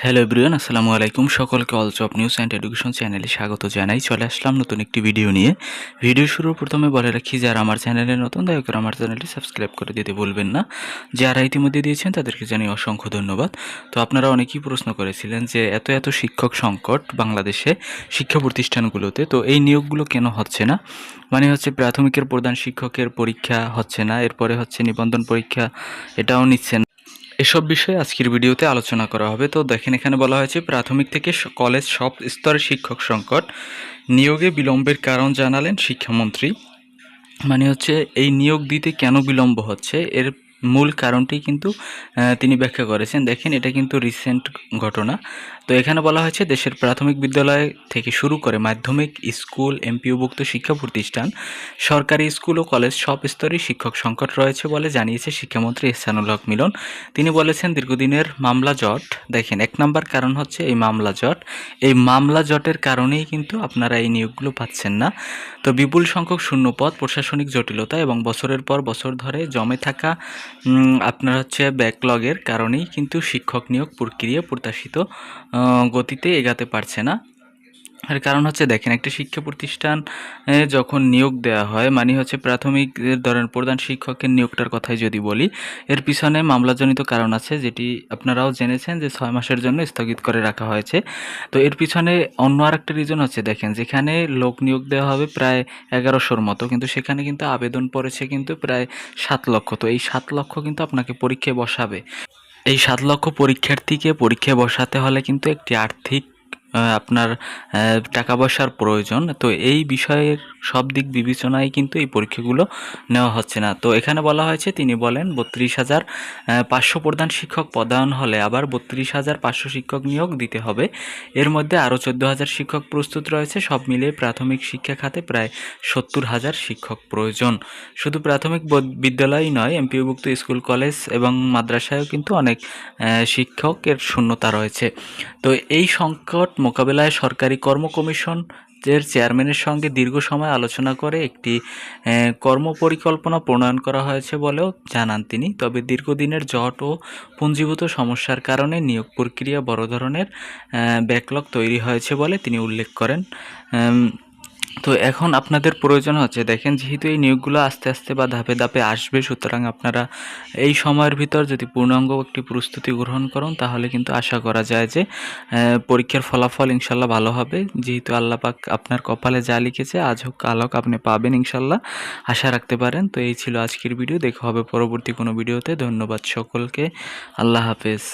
Hello everyone, আসসালামু আলাইকুম। সকলকে all job news and education চ্যানেলে স্বাগত জানাই। চলে আসলাম নতুন একটি ভিডিও নিয়ে। ভিডিও শুরুর প্রথমে বলে রাখি, যারা আমার চ্যানেলে নতুন দয়া করে আমার চ্যানেলটি সাবস্ক্রাইব করে দিতে ভুলবেন না। যারা ইতিমধ্যে দিয়েছেন তাদেরকে জানাই অসংখ্য ধন্যবাদ। তো আপনারা অনেকেই প্রশ্ন করেছিলেন যে এত শিক্ষক সংকট বাংলাদেশে শিক্ষা প্রতিষ্ঠানগুলোতে, তো এই নিয়োগগুলো কেন হচ্ছে না? মানে হচ্ছে প্রাথমিকের প্রধান শিক্ষকের পরীক্ষা হচ্ছে না, এরপরে হচ্ছে নিবন্ধন পরীক্ষা, এটাও নিচ্ছেন। এসব বিষয়ে আজকের ভিডিওতে আলোচনা করা হবে। তো দেখেন, এখানে বলা হয়েছে প্রাথমিক থেকে কলেজ সব স্তরের শিক্ষক সংকট, নিয়োগে বিলম্বের কারণ জানালেন শিক্ষামন্ত্রী। মানে হচ্ছে এই নিয়োগ দিতে কেন বিলম্ব হচ্ছে, এর মূল কারণটি কিন্তু তিনি ব্যাখ্যা করেছেন। দেখেন, এটা কিন্তু রিসেন্ট ঘটনা। তো এখানে বলা হয়েছে দেশের প্রাথমিক বিদ্যালয় থেকে শুরু করে মাধ্যমিক স্কুল, এমপিওভুক্ত শিক্ষা প্রতিষ্ঠান, সরকারি স্কুল ও কলেজ সব স্তরে শিক্ষক সংকট রয়েছে বলে জানিয়েছে শিক্ষামন্ত্রী এহসানুল হক মিলন। তিনি বলেছেন দীর্ঘদিনের মামলা জট। দেখেন, এক নম্বর কারণ হচ্ছে এই মামলা জট। এই মামলা জটের কারণেই কিন্তু আপনারা এই নিয়োগগুলো পাচ্ছেন না। তো বিপুল সংখ্যক শূন্যপদ, প্রশাসনিক জটিলতা এবং বছরের পর বছর ধরে জমে থাকা আপনার হচ্ছে ব্যাকলগের কারণেই কিন্তু শিক্ষক নিয়োগ প্রক্রিয়া প্রত্যাশিত গতিতে এগাতে পারছে না। এর কারণ হচ্ছে দেখেন, একটা শিক্ষা প্রতিষ্ঠানে যখন নিয়োগ দেওয়া হয়, মানে হচ্ছে প্রাথমিক ধরেন প্রধান শিক্ষকের নিয়োগটার কথাই যদি বলি, এর পিছনে মামলাজনিত কারণ আছে, যেটি আপনারাও জেনেছেন যে 6 মাসের জন্য স্থগিত করে রাখা হয়েছে। তো এর পিছনে অন্য আরেকটা রিজন হচ্ছে, দেখেন যেখানে লোক নিয়োগ দেওয়া হবে প্রায় 1100-র মতো, কিন্তু সেখানে কিন্তু আবেদন পড়েছে কিন্তু প্রায় 7 লক্ষ। তো এই 7 লক্ষ কিন্তু আপনাকে পরীক্ষায় বসাবে। এই 7 লক্ষ পরীক্ষার্থীকে পরীক্ষায় বসাতে হলে কিন্তু একটি আর্থিক আপনার টাকা পয়সার প্রয়োজন। তো এই বিষয়ের সব দিক বিবেচনায় কিন্তু এই পরীক্ষাগুলো নেওয়া হচ্ছে না। তো এখানে বলা হয়েছে, তিনি বলেন 32,500 প্রধান শিক্ষক পদায়ন হলে আবার 32,500 শিক্ষক নিয়োগ দিতে হবে। এর মধ্যে আরও 14,000 শিক্ষক প্রস্তুত রয়েছে। সব মিলিয়ে প্রাথমিক শিক্ষা খাতে প্রায় 70,000 শিক্ষক প্রয়োজন। শুধু প্রাথমিক বিদ্যালয়ই নয়, এমপিওভুক্ত স্কুল, কলেজ এবং মাদ্রাসায়ও কিন্তু অনেক শিক্ষকের শূন্যতা রয়েছে। তো এই সংকট মোকাবেলায় সরকারি কর্ম কমিশন এর চেয়ারম্যানের সঙ্গে দীর্ঘ সময় আলোচনা করে একটি কর্মপরিকল্পনা প্রণয়ন করা হয়েছে বলেও জানান তিনি। তবে দীর্ঘদিনের জট ও পুঞ্জীভূত সমস্যার কারণে নিয়োগ প্রক্রিয়া বড় ধরনের ব্যাকলগ তৈরি হয়েছে বলে তিনি উল্লেখ করেন। তো এখন আপনাদের প্রয়োজন হচ্ছে, দেখেন যেহেতু এই নিয়োগগুলো আস্তে আস্তে বা ধাপে ধাপে আসবে, সুতরাং আপনারা এই সময়ের ভিতর যদি পূর্ণাঙ্গ একটি প্রস্তুতি গ্রহণ করুন, তাহলে কিন্তু আশা করা যায় যে পরীক্ষার ফলাফল ইনশাল্লাহ ভালো হবে। যেহেতু আল্লাহ পাক আপনার কপালে যা লিখেছে, আজ হোক কাল হোক আপনি পাবেন ইনশাল্লাহ, আশা রাখতে পারেন। তো এই ছিল আজকের ভিডিও। দেখা হবে পরবর্তী কোনো ভিডিওতে। ধন্যবাদ সকলকে। আল্লাহ হাফেজ।